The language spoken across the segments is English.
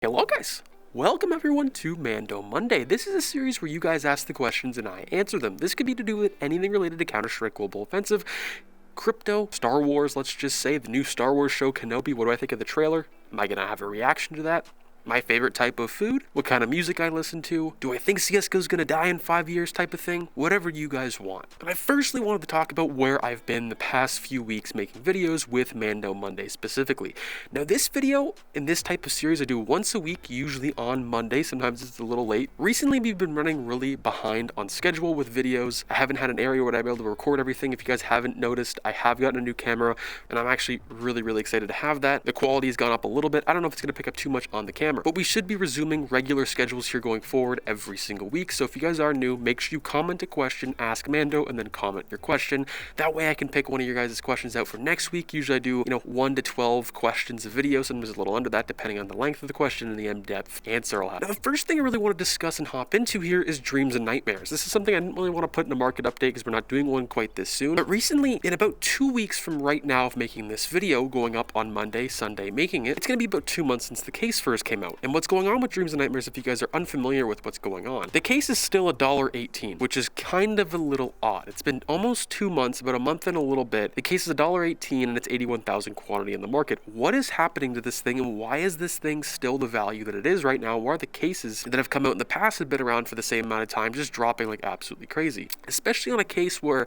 Hello guys! Welcome everyone to Mando Monday. This is a series where you guys ask the questions and I answer them. This could be to do with anything related to Counter-Strike Global Offensive, crypto, Star Wars, let's just say, the new Star Wars show Kenobi. What do I think of the trailer? Am I gonna have a reaction to that? My favorite type of food? What kind of music I listen to? Do I think CSGO is gonna die in 5 years type of thing? Whatever you guys want. But I firstly wanted to talk about where I've been the past few weeks making videos with Mando Monday specifically. Now this video in this type of series I do once a week, usually on Monday. Sometimes it's a little late. Recently we've been running really behind on schedule with videos. I haven't had an area where I've been able to record everything. If you guys haven't noticed, I have gotten a new camera and I'm actually really excited to have that. The quality has gone up a little bit. I don't know if it's gonna pick up too much on the camera. But we should be resuming regular schedules here going forward every single week. So if you guys are new, make sure you comment a question, ask Mando, and then comment your question. That way I can pick one of your guys' questions out for next week. Usually I do, 1 to 12 questions a video, sometimes a little under that, depending on the length of the question and the in-depth answer I'll have. Now, the first thing I really want to discuss and hop into here is dreams and nightmares. This is something I didn't really want to put in a market update because we're not doing one quite this soon. But recently, in about 2 weeks from right now of making this video, going up on Monday, Sunday, making it, it's going to be about 2 months since the case first came out. And what's going on with dreams and nightmares, if you guys are unfamiliar with what's going on, the case is still $1.18, which is kind of a little odd. It's been almost 2 months, about a month and a little bit. The case is $1.18 and it's 81,000 quantity in the market. What is happening to this thing and why is this thing still the value that it is right now? Why are the cases that have come out in the past have been around for the same amount of time just dropping like absolutely crazy? Especially on a case where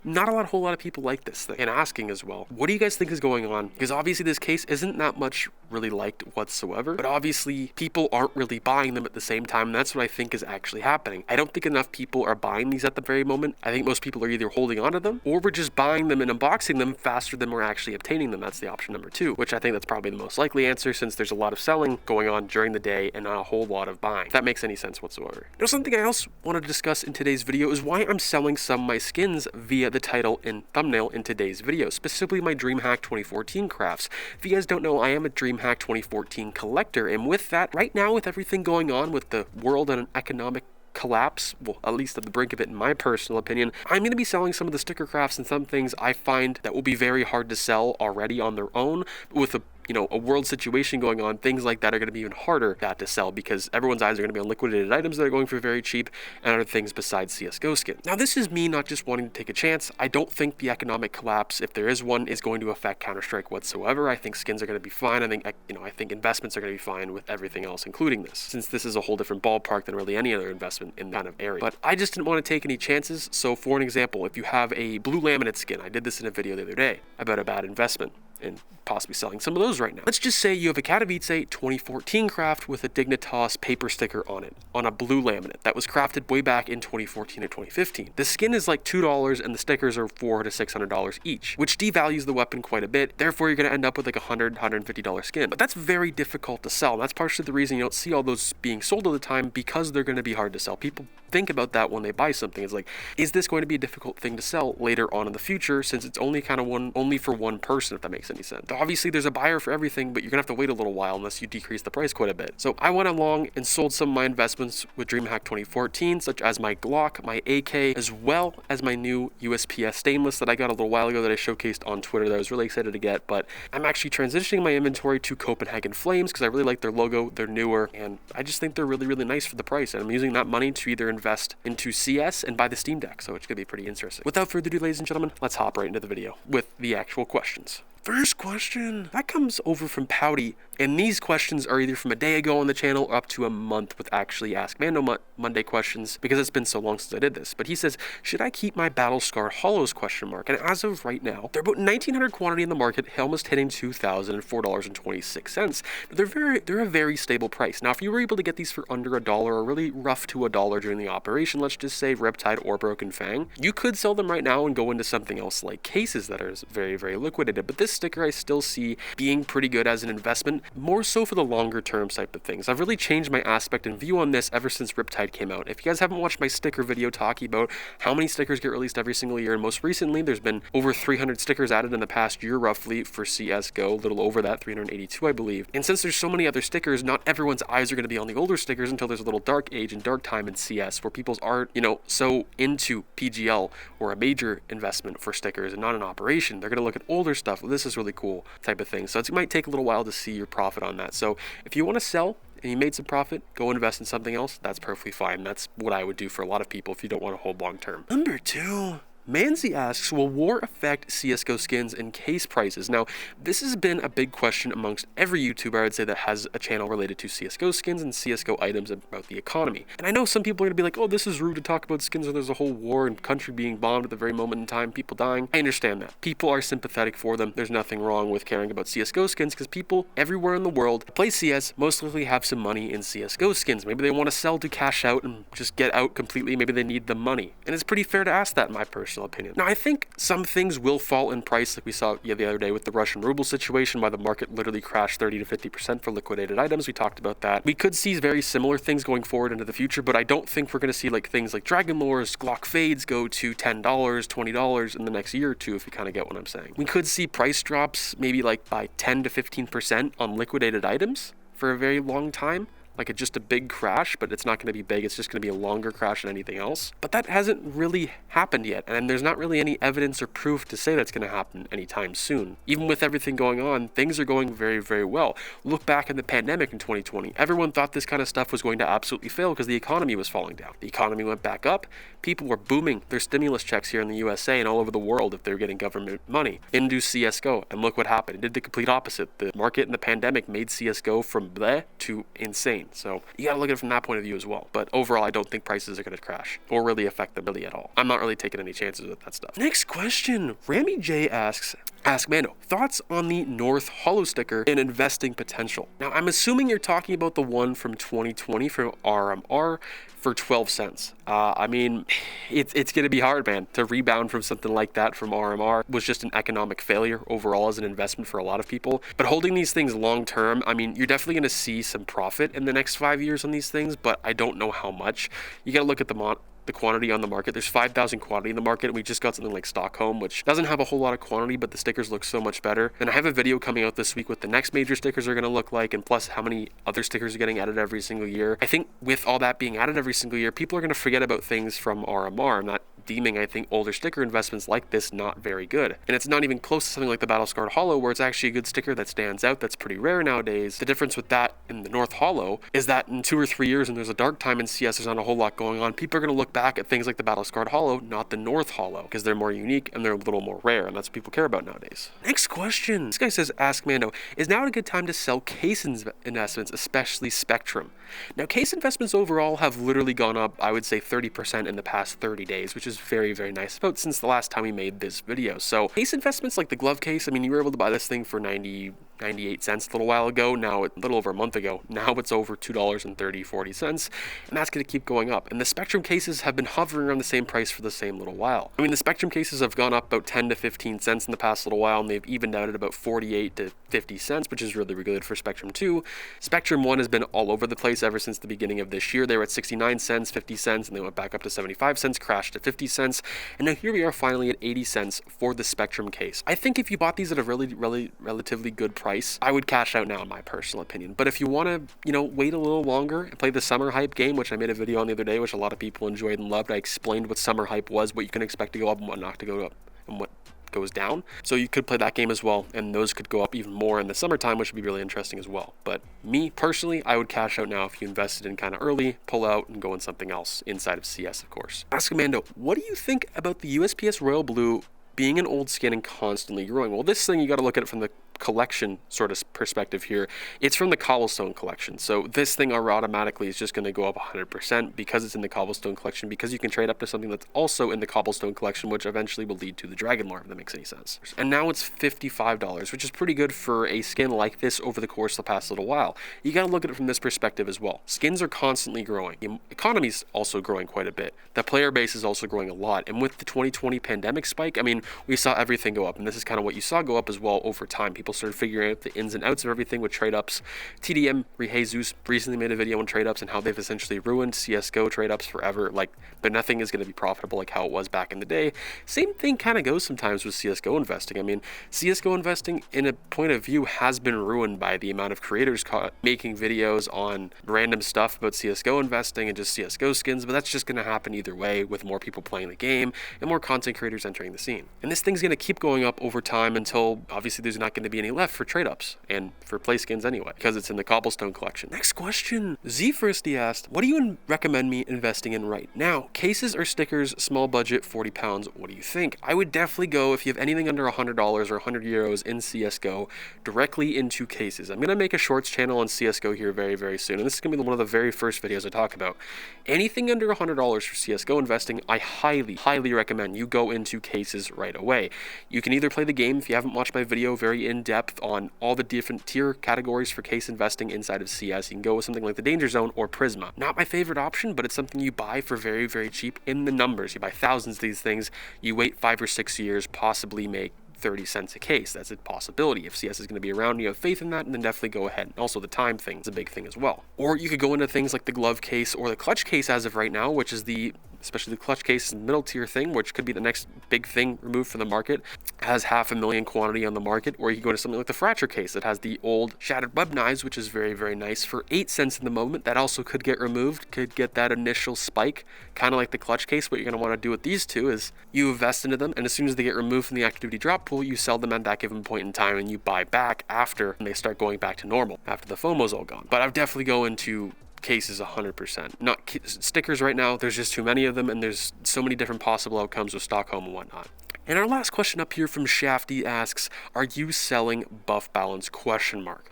not a whole lot of people like this thing, and asking as well, what do you guys think is going on? Because obviously this case isn't that much really liked whatsoever, but obviously people aren't really buying them at the same time, and that's what I think is actually happening. I don't think enough people are buying these at the very moment. I think most people are either holding onto them, or we're just buying them and unboxing them faster than we're actually obtaining them. That's the option number 2, which I think that's probably the most likely answer, since there's a lot of selling going on during the day and not a whole lot of buying, if that makes any sense whatsoever. Now, something I also want to discuss in today's video is why I'm selling some of my skins via the title and thumbnail in today's video, specifically my DreamHack 2014 crafts. If you guys don't know, I am a DreamHack 2014 collector, and with that, right now with everything going on with the world and an economic collapse, well, at least at the brink of it in my personal opinion, I'm going to be selling some of the sticker crafts and some things I find that will be very hard to sell already on their own. With a world situation going on, things like that are going to be even harder to sell because everyone's eyes are going to be on liquidated items that are going for very cheap and other things besides CSGO skins. Now, this is me not just wanting to take a chance. I don't think the economic collapse, if there is one, is going to affect Counter-Strike whatsoever. I think skins are going to be fine. I think investments are going to be fine with everything else, including this, since this is a whole different ballpark than really any other investment in that kind of area. But I just didn't want to take any chances. So for an example, if you have a blue laminate skin, I did this in a video the other day about a bad investment and possibly selling some of those right now. Let's just say you have a Katowice 2014 craft with a Dignitas paper sticker on it, on a blue laminate that was crafted way back in 2014 or 2015. The skin is like $2 and the stickers are $400 to $600 each, which devalues the weapon quite a bit. Therefore, you're going to end up with like a $100, $150 skin. But that's very difficult to sell. That's partially the reason you don't see all those being sold all the time, because they're going to be hard to sell. People think about that when they buy something. It's like, is this going to be a difficult thing to sell later on in the future, since it's only only for one person, if that makes any sense. Obviously, there's a buyer for everything, but you're gonna have to wait a little while unless you decrease the price quite a bit. So I went along and sold some of my investments with DreamHack 2014, such as my Glock, my AK, as well as my new USPS stainless that I got a little while ago that I showcased on Twitter that I was really excited to get. But I'm actually transitioning my inventory to Copenhagen Flames because I really like their logo. They're newer, and I just think they're really nice for the price. And I'm using that money to either invest into CS and buy the Steam Deck, so it's gonna be pretty interesting. Without further ado, ladies and gentlemen, let's hop right into the video with the actual questions. First question, that comes over from Pouty, and these questions are either from a day ago on the channel or up to a month with actually Ask Mando Monday questions, because it's been so long since I did this. But he says, should I keep my Battle Scar Hollows ? And as of right now, they're about 1,900 quantity in the market, almost hitting $2,004.26. They're a very stable price. Now, if you were able to get these for under $1 or really rough to $1 during the operation, let's just say Riptide or Broken Fang, you could sell them right now and go into something else like cases that are very liquidated. But this sticker I still see being pretty good as an investment, more so for the longer term type of things. I've really changed my aspect and view on this ever since Riptide came out. If you guys haven't watched my sticker video talking about how many stickers get released every single year, and most recently there's been over 300 stickers added in the past year roughly for CSGO, a little over that, 382 I believe. And since there's so many other stickers, not everyone's eyes are going to be on the older stickers until there's a little dark age and dark time in CS where people's aren't, so into PGL or a major investment for stickers and not an operation. They're going to look at older stuff. Well, this is really cool type of thing. So it might take a little while to see your profit on that. So if you want to sell and you made some profit, go invest in something else. That's perfectly fine. That's what I would do for a lot of people if you don't want to hold long term. Number 2. Manzi asks, will war affect CSGO skins and case prices? Now, this has been a big question amongst every YouTuber, I'd say, that has a channel related to CSGO skins and CSGO items about the economy. And I know some people are going to be like, oh, this is rude to talk about skins when there's a whole war and country being bombed at the very moment in time, people dying. I understand that. People are sympathetic for them. There's nothing wrong with caring about CSGO skins because people everywhere in the world that play CS most likely have some money in CSGO skins. Maybe they want to sell to cash out and just get out completely. Maybe they need the money. And it's pretty fair to ask that in my personal opinion. Now, I think some things will fall in price, like we saw the other day with the Russian ruble situation, why the market literally crashed 30 to 50% for liquidated items. We talked about that. We could see very similar things going forward into the future, but I don't think we're going to see like things like Dragon Lores, Glock Fades go to $10, $20 in the next year or two, if you kind of get what I'm saying. We could see price drops maybe like by 10 to 15% on liquidated items for a very long time. Like just a big crash, but it's not going to be big. It's just going to be a longer crash than anything else. But that hasn't really happened yet. And there's not really any evidence or proof to say that's going to happen anytime soon. Even with everything going on, things are going very, very well. Look back at the pandemic in 2020. Everyone thought this kind of stuff was going to absolutely fail because the economy was falling down. The economy went back up. People were booming their stimulus checks here in the USA and all over the world if they were getting government money into CSGO. And look what happened. It did the complete opposite. The market in the pandemic made CSGO from bleh to insane. So you gotta look at it from that point of view as well. But overall, I don't think prices are gonna crash or really affect them really at all. I'm not really taking any chances with that stuff. Next question. Rami J asks, Ask Mando, thoughts on the North Hollow sticker and investing potential? Now, I'm assuming you're talking about the one from 2020 from RMR for 12 cents. I mean, it's going to be hard, man, to rebound from something like that from RMR. It was just an economic failure overall as an investment for a lot of people. But holding these things long term, I mean, you're definitely going to see some profit in the next 5 years on these things, but I don't know how much. You got to look at the quantity on the market. There's 5,000 quantity in the market, and we just got something like Stockholm, which doesn't have a whole lot of quantity, but the stickers look so much better. And I have a video coming out this week what the next major stickers are going to look like, and plus how many other stickers are getting added every single year. I think with all that being added every single year, people are going to forget about things from RMR. I'm not deeming, I think, older sticker investments like this not very good. And it's not even close to something like the Battle Scarred Hollow, where it's actually a good sticker that stands out, that's pretty rare nowadays. The difference with that in the North Hollow is that in 2 or 3 years, and there's a dark time in CS, there's not a whole lot going on, people are going to look back at things like the Battle Scarred Hollow, not the North Hollow, because they're more unique and they're a little more rare, and that's what people care about nowadays. Next question. This guy says, Ask Mando, is now a good time to sell case investments, especially Spectrum? Now, case investments overall have literally gone up, I would say 30% in the past 30 days, which is very, very nice, about since the last time we made this video. So case investments like the glove case, I mean, you were able to buy this thing for 98 cents a little while ago, now a little over a month ago. Now it's over $2.30-40, and that's going to keep going up. And the Spectrum cases have been hovering around the same price for the same little while. I mean, the Spectrum cases have gone up about 10 to 15 cents in the past little while, and they've evened out at about 48 to 50 cents, which is really, really good for Spectrum 2. Spectrum 1 has been all over the place ever since the beginning of this year. They were at 69 cents, 50 cents, and they went back up to 75 cents, crashed to 50 cents, and now here we are finally at 80 cents for the Spectrum case. I think if you bought these at a relatively good price, I would cash out now in my personal opinion. But if you want to, wait a little longer and play the summer hype game, which I made a video on the other day, which a lot of people enjoyed and loved, I explained what summer hype was, what you can expect to go up and what not to go up, and what goes down. So you could play that game as well, and those could go up even more in the summertime, which would be really interesting as well. But me personally, I would cash out now if you invested in kind of early, pull out and go in something else inside of CS, of course. Ask Mando, what do you think about the USPS Royal Blue being an old skin and constantly growing? Well, this thing, you got to look at it from the collection sort of perspective here. It's from the Cobblestone collection, so this thing automatically is just going to go up 100% because it's in the Cobblestone collection, because you can trade up to something that's also in the Cobblestone collection, which eventually will lead to the Dragon Lore, if that makes any sense. And now it's $55, which is pretty good for a skin like this over the course of the past little while. You got to look at it from this perspective as well. Skins are constantly growing. The economy's also growing quite a bit. The player base is also growing a lot, and with the 2020 pandemic spike, I mean, we saw everything go up, and this is kind of what you saw go up as well over time. People started figuring out the ins and outs of everything with trade-ups. TDM, Jesus recently made a video on trade-ups and how they've essentially ruined CSGO trade-ups forever. But nothing is going to be profitable like how it was back in the day. Same thing kind of goes sometimes with CSGO investing. I mean, CSGO investing in a point of view has been ruined by the amount of creators making videos on random stuff about CSGO investing and just CSGO skins, but that's just going to happen either way with more people playing the game and more content creators entering the scene. And this thing's going to keep going up over time until obviously there's not going to be be any left for trade-ups and for play skins anyway, because it's in the Cobblestone collection. Next question. Z Firsty asked, what do you recommend me investing in right now? Cases or stickers, small budget, 40 pounds, what do you think? I would definitely go, if you have anything under $100 or 100 euros in CSGO, directly into cases. I'm going to make a shorts channel on CSGO here very, very soon, and this is going to be one of the very first videos I talk about. Anything under $100 for CSGO investing, I highly, highly recommend you go into cases right away. You can either play the game, if you haven't watched my video very in-depth on all the different tier categories for case investing inside of CS, you can go with something like the Danger Zone or Prisma. Not my favorite option, but it's something you buy for very, very cheap in the numbers. You buy thousands of these things, you wait 5 or 6 years, possibly make 30 cents a case. That's a possibility. If CS is going to be around and you have faith in that, then definitely go ahead. And also the time thing is a big thing as well. Or you could go into things like the glove case or the clutch case as of right now, which is especially the clutch case middle tier thing, which could be the next big thing removed from the market, has 500,000 quantity on the market. Or you could go to something like the fracture case that has the old shattered web knives, which is very, very nice for 8 cents in the moment. That also could get removed, could get that initial spike, kind of like the clutch case. What you're going to want to do with these two is you invest into them, and as soon as they get removed from the activity drop pool, you sell them at that given point in time, and you buy back after they start going back to normal, after the FOMO's all gone. But I'd definitely go into cases 100%. Not stickers right now, there's just too many of them, and there's so many different possible outcomes with Stockholm and whatnot. And our last question up here from Shafty asks, are you selling buff balance ?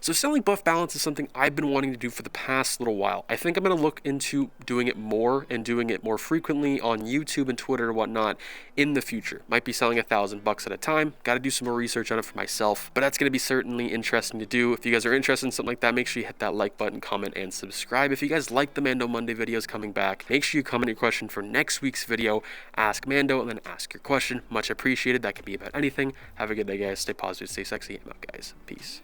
So selling buff balance is something I've been wanting to do for the past little while. I think I'm going to look into doing it more and doing it more frequently on YouTube and Twitter and whatnot in the future. Might be selling $1,000 at a time. Got to do some more research on it for myself, but that's going to be certainly interesting to do. If you guys are interested in something like that, make sure you hit that like button, comment, and subscribe. If you guys like the Mando Monday videos coming back, make sure you comment your question for next week's video. Ask Mando and then ask your question. Much appreciated. That could be about anything. Have a good day, guys. Stay positive, stay sexy. I'm out, guys. Peace.